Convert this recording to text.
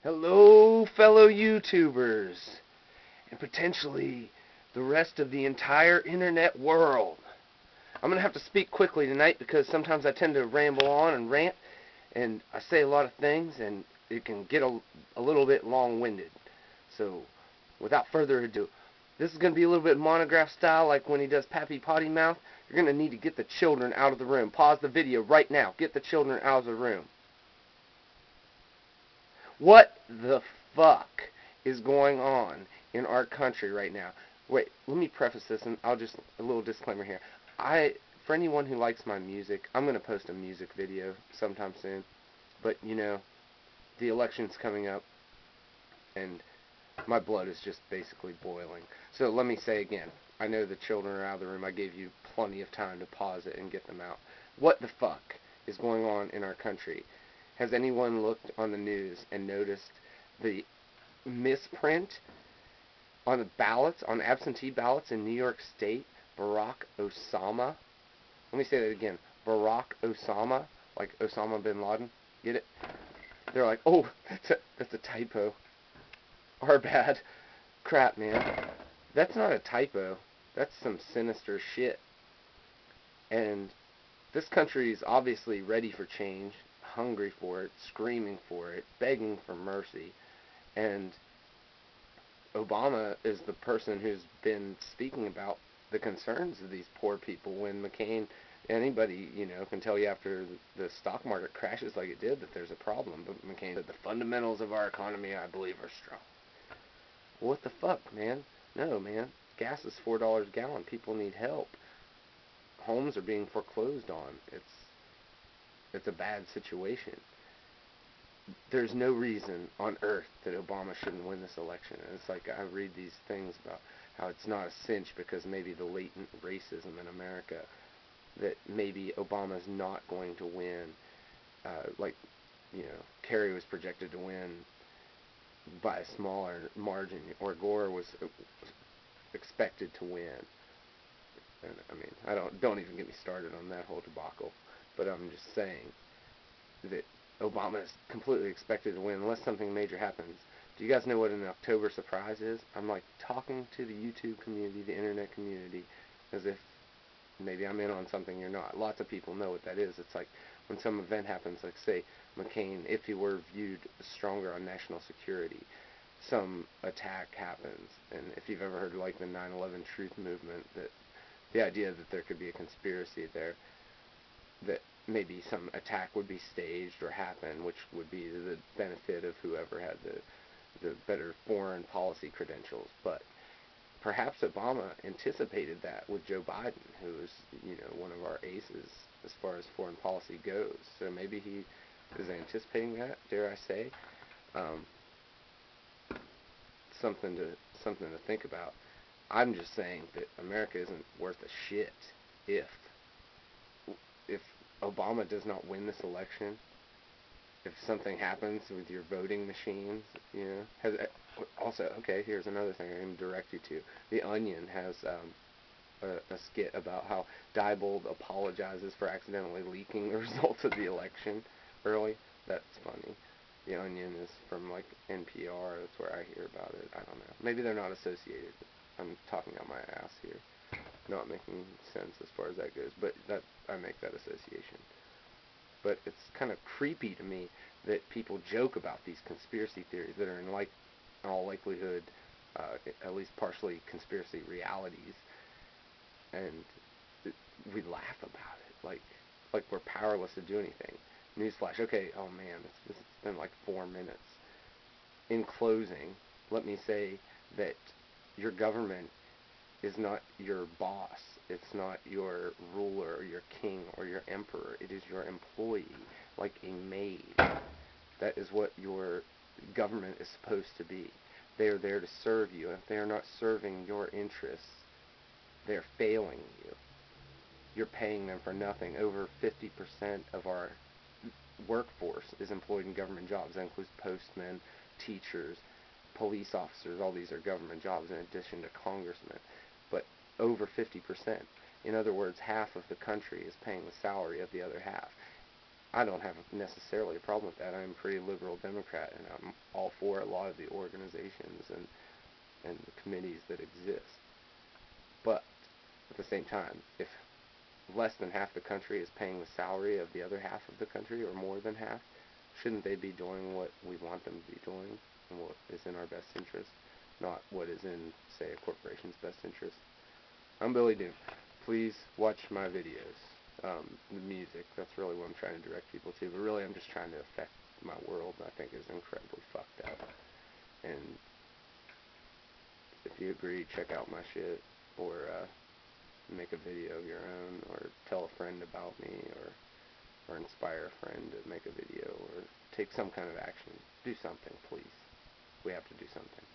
Hello, fellow YouTubers, and potentially the rest of the entire internet world. I'm going to have to speak quickly tonight because sometimes I tend to ramble on and rant, and I say a lot of things, and it can get a little bit long-winded. So, without further ado, this is going to be a little bit monograph style, like when he does Pappy Potty Mouth. You're going to need to get the children out of the room. Pause the video right now. Get the children out of the room. What the fuck is going on in our country right now? Wait, let me preface this, and a little disclaimer here. For anyone who likes my music, I'm going to post a music video sometime soon. But, you know, the election's coming up, and my blood is just basically boiling. So let me say again, I know the children are out of the room. I gave you plenty of time to pause it and get them out. What the fuck is going on in our country? Has anyone looked on the news and noticed the misprint on the ballots, on absentee ballots in New York State? Barack Osama. Let me say that again. Barack Osama, like Osama bin Laden. Get it? They're like, oh, that's a typo. Our bad. Crap, man. That's not a typo. That's some sinister shit. And this country is obviously ready for change, hungry for it, screaming for it, begging for mercy. And Obama is the person who's been speaking about the concerns of these poor people when McCain, anybody, you know, can tell you after the stock market crashes like it did that there's a problem. But McCain said the fundamentals of our economy, I believe, are strong. What the fuck, man? No, man. Gas is $4 a gallon. People need help. Homes are being foreclosed on. It's a bad situation. There's no reason on earth that Obama shouldn't win this election. And it's like I read these things about how it's not a cinch because maybe the latent racism in America, that maybe Obama's not going to win. Like, you know, Kerry was projected to win by a smaller margin, or Gore was expected to win. And I mean, don't even get me started on that whole debacle. But I'm just saying that Obama is completely expected to win unless something major happens. Do you guys know what an October surprise is? I'm like talking to the YouTube community, the internet community, as if maybe I'm in on something you're not. Lots of people know what that is. It's like when some event happens, like say McCain, if he were viewed stronger on national security, some attack happens. And if you've ever heard of like the 9/11 truth movement, that the idea that there could be a conspiracy there, that maybe some attack would be staged or happen, which would be to the benefit of whoever had the better foreign policy credentials. But perhaps Obama anticipated that with Joe Biden, who is, you know, one of our aces as far as foreign policy goes. So maybe he is anticipating that, dare I say. Something to think about. I'm just saying that America isn't worth a shit if Obama does not win this election. If something happens with your voting machines, you know. Also, okay, here's another thing I'm going to direct you to. The Onion has a skit about how Diebold apologizes for accidentally leaking the results of the election early. That's funny. The Onion is from like NPR. That's where I hear about it. I don't know. Maybe they're not associated. I'm talking out my ass here. Not making sense as far as that goes, but I make that association. But it's kind of creepy to me that people joke about these conspiracy theories that are in all likelihood, at least partially conspiracy realities, and we laugh about it like we're powerless to do anything. Newsflash. Okay, oh man, it's been like 4 minutes. In closing, let me say that your government is not your boss. It's not your ruler or your king or your emperor. It is your employee, like a maid. That is what your government is supposed to be. They are there to serve you. And if they are not serving your interests, they are failing you. You're paying them for nothing. Over 50% of our workforce is employed in government jobs. That includes postmen, teachers, police officers. All these are government jobs in addition to congressmen. But over 50%. In other words, half of the country is paying the salary of the other half. I don't have necessarily a problem with that. I'm a pretty liberal Democrat, and I'm all for a lot of the organizations and the committees that exist. But at the same time, if less than half the country is paying the salary of the other half of the country, or more than half, shouldn't they be doing what we want them to be doing and what is in our best interest, not what is in, say, a corporation's best interest? I'm Billy Doom. Please watch my videos. The music, that's really what I'm trying to direct people to, but really I'm just trying to affect my world, I think is incredibly fucked up. And if you agree, check out my shit, or make a video of your own, or tell a friend about me, or inspire a friend to make a video, or take some kind of action. Do something, please. We have to do something.